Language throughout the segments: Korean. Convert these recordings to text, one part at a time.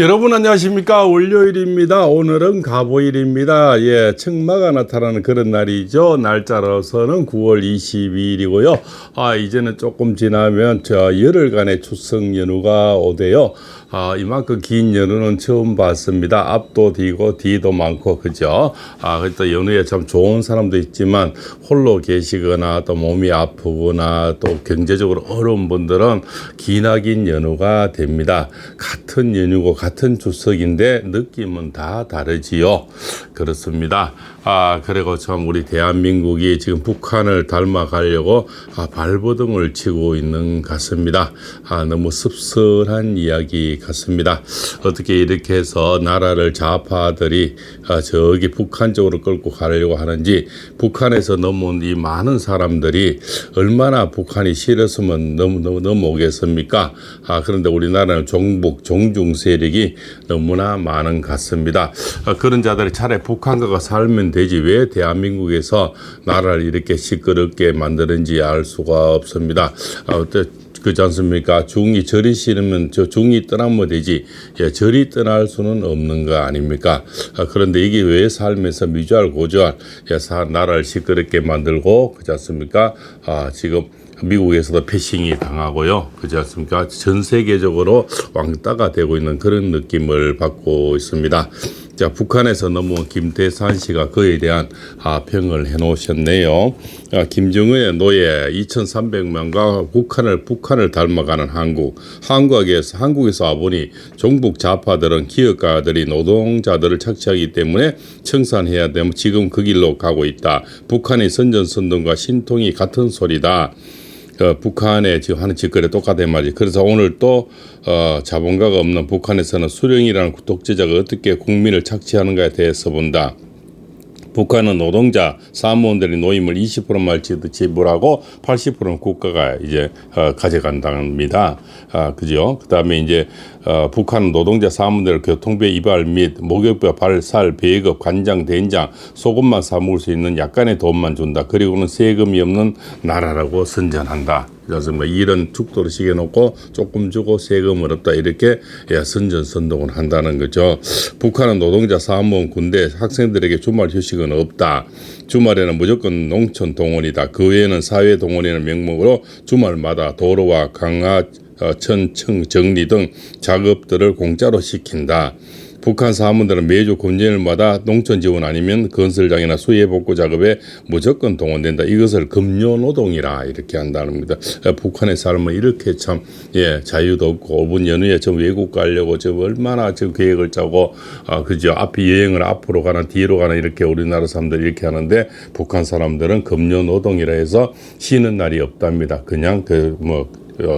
여러분 안녕하십니까? 월요일입니다. 오늘은 가보일입니다. 예, 청마가 나타나는 그런 날이죠. 날짜로서는 9월 22일이고요. 이제는 조금 지나면 열흘간의 추석 연휴가 오대요. 이만큼 긴 연휴는 처음 봤습니다. 앞도 뒤고 뒤도 많고, 그죠? 또 연휴에 참 좋은 사람도 있지만 홀로 계시거나 또 몸이 아프거나 또 경제적으로 어려운 분들은 기나긴 연휴가 됩니다. 같은 연휴고 같은 추석인데 느낌은 다 다르지요. 그렇습니다. 그리고 참 우리 대한민국이 지금 북한을 닮아가려고 발버둥을 치고 있는 것 같습니다. 너무 씁쓸한 이야기 같습니다. 어떻게 이렇게 해서 나라를 좌파들이 저기 북한 쪽으로 끌고 가려고 하는지, 북한에서 넘어온 이 많은 사람들이 얼마나 북한이 싫었으면 넘어오겠습니까? 그런데 우리나라는 종북, 종중 세력이 너무나 많은 것 같습니다. 그런 자들이 차라리 북한과 살면 되지 왜 대한민국에서 나라를 이렇게 시끄럽게 만드는지 알 수가 없습니다. 그렇지 않습니까? 중이 절이 싫으면 중이 떠나면 되지, 절이 떠날 수는 없는 거 아닙니까? 그런데 이게 왜 살면서 미주알 고주알 나라를 시끄럽게 만들고, 그렇지 않습니까? 지금 미국에서도 패싱이 당하고요. 그렇지 않습니까? 전 세계적으로 왕따가 되고 있는 그런 느낌을 받고 있습니다. 자, 북한에서 넘어온 김태산 씨가 그에 대한 평을 해놓으셨네요. 김정은의 노예 2,300만과 북한을 닮아가는 한국에서 와보니 종북 좌파들은 기업가들이 노동자들을 착취하기 때문에 청산해야 되면 지금 그 길로 가고 있다. 북한의 선전선동과 신통이 같은 소리다. 북한에 지금 하는 짓거리 똑같단 말이지. 그래서 오늘 또 자본가가 없는 북한에서는 수령이라는 독재자가 어떻게 국민을 착취하는가에 대해서 본다. 북한은 노동자, 사무원들이 노임을 20%만 지불하고 80%는 국가가 이제 가져간답니다. 그죠? 그다음에 이제 북한은 노동자, 사무원들을 교통비 이발 및 목욕비, 발, 배급, 간장, 된장, 소금만 사 먹을 수 있는 약간의 돈만 준다. 그리고는 세금이 없는 나라라고 선전한다. 그래서 이런 축도를 시켜놓고 조금 주고 세금을 없다, 이렇게 선전선동을 한다는 거죠. 북한은 노동자, 사무원, 군대, 학생들에게 주말 휴식은 없다. 주말에는 무조건 농촌 동원이다. 그 외에는 사회 동원이라는 명목으로 주말마다 도로와 강화, 청 정리 등 작업들을 공짜로 시킨다. 북한 사무원들은 매주 금요일마다 농촌 지원 아니면 건설장이나 수해 복구 작업에 무조건 동원된다. 이것을 금요노동이라 이렇게 한다는 겁니다. 북한의 삶은 이렇게 참 자유도 없고 5분 연휴에 좀 외국 가려고 좀 얼마나 좀 계획을 짜고 그죠? 앞에 여행을 앞으로 가나 뒤로 가나 이렇게 우리나라 사람들이 이렇게 하는데, 북한 사람들은 금요노동이라 해서 쉬는 날이 없답니다. 그냥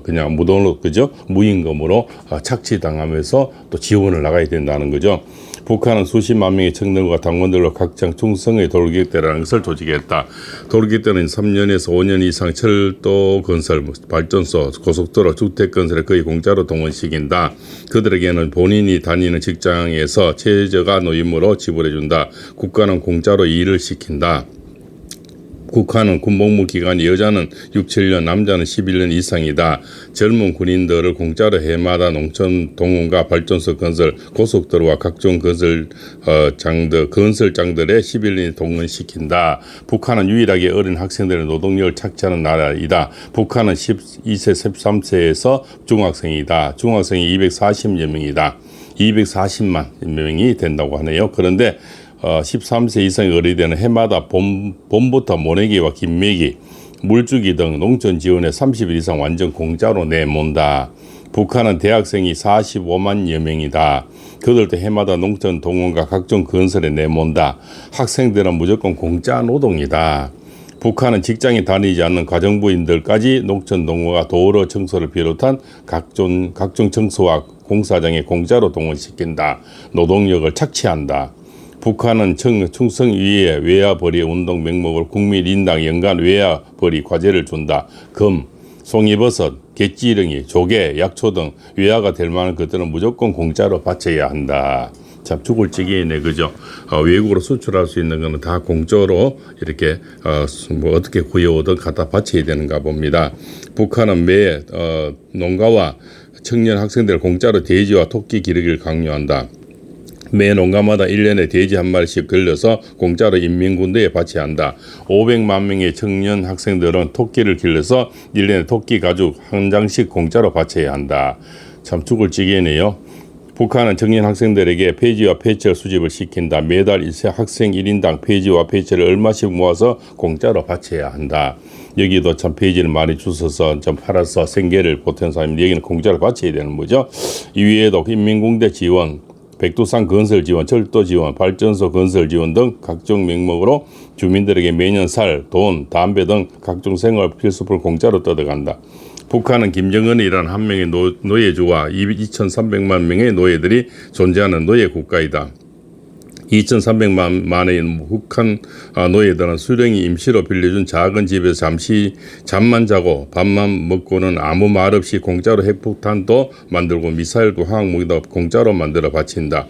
그냥 무돈으로, 그죠? 무임금으로 착취당하면서 또 지원을 나가야 된다는 거죠. 북한은 수십만 명의 청년과 당원들로 각장 충성의 돌격대라는 것을 조직했다. 돌격대는 3년에서 5년 이상 철도 건설, 발전소, 고속도로, 주택 건설에 거의 공짜로 동원시킨다. 그들에게는 본인이 다니는 직장에서 최저가 노임으로 지불해준다. 국가는 공짜로 일을 시킨다. 국가는 군복무 기간이 여자는 6, 7년, 남자는 11년 이상이다. 젊은 군인들을 공짜로 해마다 농촌 동원과 발전소 건설, 고속도로와 각종 건설장들의 11년이 동원시킨다. 북한은 유일하게 어린 학생들의 노동력을 착취하는 나라이다. 북한은 12세, 13세에서 중학생이다. 중학생이 240여 명이다. 240만 명이 된다고 하네요. 그런데 13세 이상의 어린이들은 해마다 봄부터 모내기와 김매기, 물주기 등 농촌 지원에 30일 이상 완전 공짜로 내몬다. 북한은 대학생이 45만여 명이다. 그들도 해마다 농촌 동원과 각종 건설에 내몬다. 학생들은 무조건 공짜 노동이다. 북한은 직장에 다니지 않는 가정부인들까지 농촌 동원과 도로 청소를 비롯한 각종 청소와 공사장에 공짜로 동원시킨다. 노동력을 착취한다. 북한은 충성위에 외야벌이 운동 명목으로 국민 인당 연간 외야벌이 과제를 준다. 금, 송이버섯, 갯지렁이, 조개, 약초 등 외야가 될 만한 것들은 무조건 공짜로 바쳐야 한다. 참 죽을 지경이네, 그죠? 외국으로 수출할 수 있는 거는 다 공짜로 이렇게 어떻게 구해오든 갖다 바쳐야 되는가 봅니다. 북한은 매 농가와 청년 학생들 공짜로 돼지와 토끼 기르기를 강요한다. 매 농가마다 1년에 돼지 한 마리씩 걸려서 공짜로 인민군대에 바쳐야 한다. 500만 명의 청년 학생들은 토끼를 길러서 1년에 토끼 가죽 한 장씩 공짜로 바쳐야 한다. 참 죽을 지경이네요. 북한은 청년 학생들에게 폐지와 폐철 수집을 시킨다. 매달 학생 1인당 폐지와 폐철을 얼마씩 모아서 공짜로 바쳐야 한다. 여기도 참 폐지를 많이 주워서 좀 팔아서 생계를 보태는 사람인데 여기는 공짜로 바쳐야 되는 거죠. 이외에도 인민공대 지원, 백두산 건설 지원, 철도 지원, 발전소 건설 지원 등 각종 명목으로 주민들에게 매년 살, 돈, 담배 등 각종 생활 필수품을 공짜로 뜯어간다. 북한은 김정은이라는 한 명의 노예주와 2,300만 명의 노예들이 존재하는 노예 국가이다. 2,300만의 북한 노예들은 수령이 임시로 빌려준 작은 집에서 잠시 잠만 자고 밥만 먹고는 아무 말 없이 공짜로 핵폭탄도 만들고 미사일도 화학무기도 공짜로 만들어 바친다.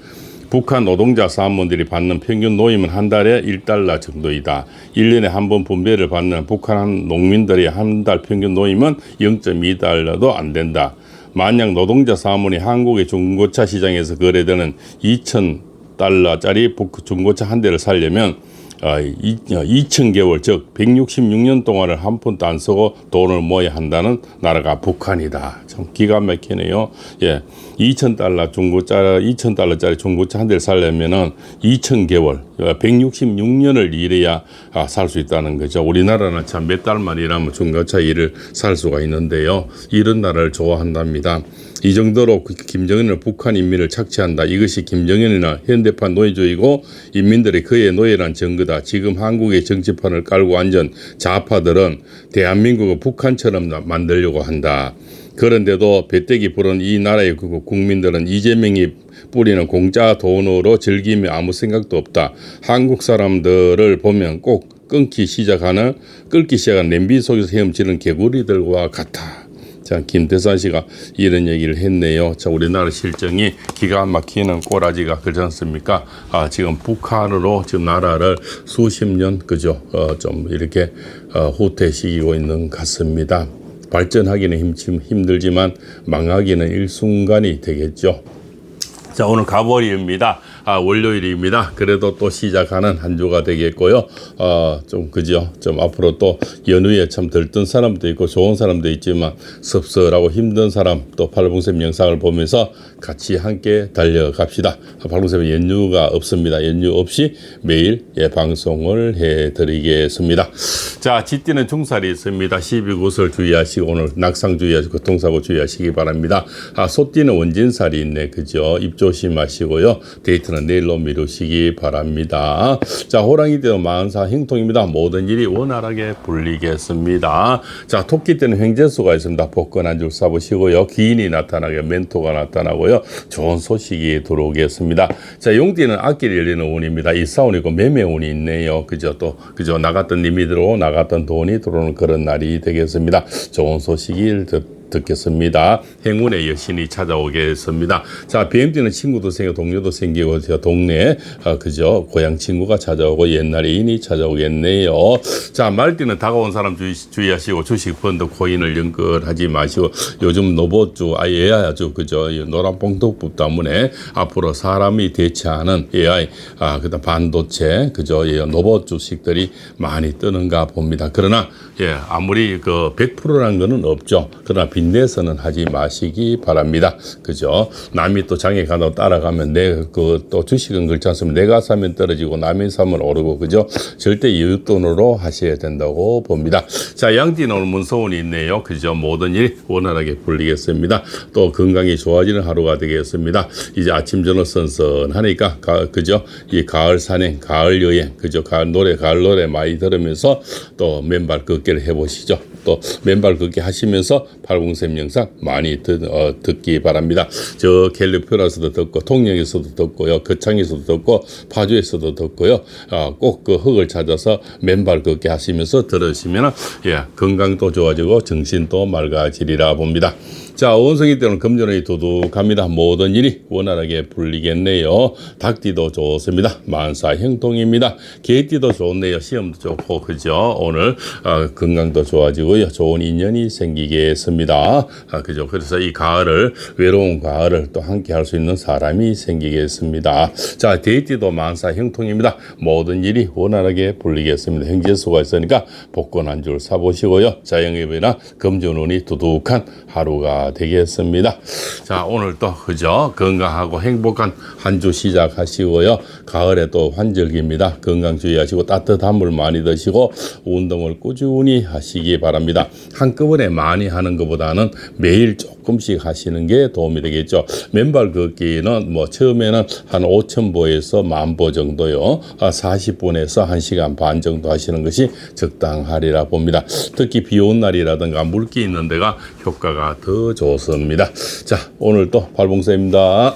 북한 노동자 사업원들이 받는 평균 노임은 한 달에 1달러 정도이다. 1년에 한 번 분배를 받는 북한 농민들의 한 달 평균 노임은 0.2달러도 안 된다. 만약 노동자 사업원이 한국의 중고차 시장에서 거래되는 2,000달러짜리 중고차 한 대를 살려면 2,000개월 즉 166년 동안을 한 푼도 안 쓰고 돈을 모아야 한다는 나라가 북한이다. 참 기가 막히네요. 예, 2,000달러짜리 중고차 한 대를 살려면은 2,000개월 166년을 일해야 살 수 있다는 거죠. 우리나라는 참 몇 달만 일하면 중고차 일을 살 수가 있는데요. 이런 나라를 좋아한답니다. 이 정도로 김정은은 북한 인민을 착취한다. 이것이 김정은이나 현대판 노예주의고 인민들이 그의 노예란 증거다. 지금 한국의 정치판을 깔고 앉은 좌파들은 대한민국을 북한처럼 만들려고 한다. 그런데도 배때기 부른 이 나라의 국민들은 이재명이 뿌리는 공짜 돈으로 즐기며 아무 생각도 없다. 한국 사람들을 보면 꼭 끓기 시작하는 냄비 속에서 헤엄치는 개구리들과 같아. 자, 김대산 씨가 이런 얘기를 했네요. 자, 우리나라 실정이 기가 막히는 꼬라지가 그렇지 않습니까? 지금 북한으로 지금 나라를 수십 년, 그죠? 좀 이렇게, 후퇴시키고 있는 것 같습니다. 발전하기는 힘들지만 망하기는 일순간이 되겠죠. 자, 오늘 가버리입니다. 월요일입니다. 그래도 또 시작하는 한 주가 되겠고요. 좀 그죠? 좀 앞으로 또 연휴에 참 들뜬 사람도 있고 좋은 사람도 있지만 섭섭하고 힘든 사람 또 팔봉쌤 영상을 보면서 같이 함께 달려갑시다. 팔봉쌤은 연휴가 없습니다. 연휴 없이 매일 방송을 해드리겠습니다. 자, 쥐띠는 중살이 있습니다. 12구설 주의하시고 오늘 낙상 주의하시고 교통사고 주의하시기 바랍니다. 소띠는 원진살이 있네. 그죠? 입 조심하시고요. 데이트는 내일로 미루시기 바랍니다. 자, 호랑이 때도 만사 형통입니다. 모든 일이 원활하게 풀리겠습니다. 자, 토끼 때는 횡재수가 있습니다. 복권 한 줄 사보시고요. 기인이 나타나게 멘토가 나타나고요. 좋은 소식이 들어오겠습니다. 자, 용띠는 앞길 열리는 운입니다. 일사운이고 매매운이 있네요. 그죠? 또 그죠? 나갔던 님이 들어오고 나갔던 돈이 들어오는 그런 날이 되겠습니다. 좋은 소식이 듣겠습니다. 행운의 여신이 찾아오겠습니다. 자, BMT는 친구도 생기고 동료도 생기고 동네 그죠? 고향 친구가 찾아오고 옛날 애인이 찾아오겠네요. 자, 말띠는 다가온 사람 주의하시고 주식 펀드 코인을 연결하지 마시고 요즘 로봇주 AI 그죠? 노란 봉독법 때문에 앞으로 사람이 대체하는 AI 그다음 반도체 그죠? 로봇 주식들이 많이 뜨는가 봅니다. 그러나 아무리 그 100%라는 거는 없죠. 그러나 빚내서는 하지 마시기 바랍니다. 그죠? 남이 또 장에 가다 따라가면 또 주식은 그렇지 않습니다. 내가 사면 떨어지고 남이 사면 오르고 그죠? 절대 이웃돈으로 하셔야 된다고 봅니다. 자, 양띠는 오늘 문서운이 있네요. 그죠? 모든 일이 원활하게 풀리겠습니다. 또 건강이 좋아지는 하루가 되겠습니다. 이제 아침 저녁 선선하니까 그죠? 이 가을 산행, 가을 여행, 그죠? 가을 노래 많이 들으면서 또 맨발 걷기를 해보시죠. 또 맨발 걷기 하시면서 팔공샘 영상 많이 듣기 바랍니다. 저 캘리포니아에서도 듣고 통영에서도 듣고요. 거창에서도 듣고 파주에서도 듣고요. 꼭 그 흙을 찾아서 맨발 걷기 하시면서 들으시면 건강도 좋아지고 정신도 맑아지리라 봅니다. 자, 원성이 때는 금전운이 두둑합니다. 모든 일이 원활하게 풀리겠네요. 닭띠도 좋습니다. 만사 형통입니다. 개띠도 좋네요. 시험도 좋고 그죠? 오늘 건강도 좋아지고요. 좋은 인연이 생기겠습니다. 그죠? 그래서 이 가을을 외로운 가을을 또 함께 할 수 있는 사람이 생기겠습니다. 자, 개띠도 만사 형통입니다. 모든 일이 원활하게 풀리겠습니다. 형제수가 있으니까 복권 한 줄 사보시고요. 자영업이나 금전운이 두둑한 하루가 되겠습니다. 자, 오늘 또 그죠? 건강하고 행복한 한 주 시작하시고요. 가을에 또 환절기입니다. 건강 주의하시고 따뜻한 물 많이 드시고 운동을 꾸준히 하시기 바랍니다. 한꺼번에 많이 하는 것보다는 매일 조금씩 하시는 게 도움이 되겠죠. 맨발 걷기는 뭐 처음에는 한 5,000보에서 10,000보 정도요. 40분에서 1시간 반 정도 하시는 것이 적당하리라 봅니다. 특히 비 온 날이라든가 물기 있는 데가 효과가 더 좋습니다. 자, 오늘 또 발봉사입니다.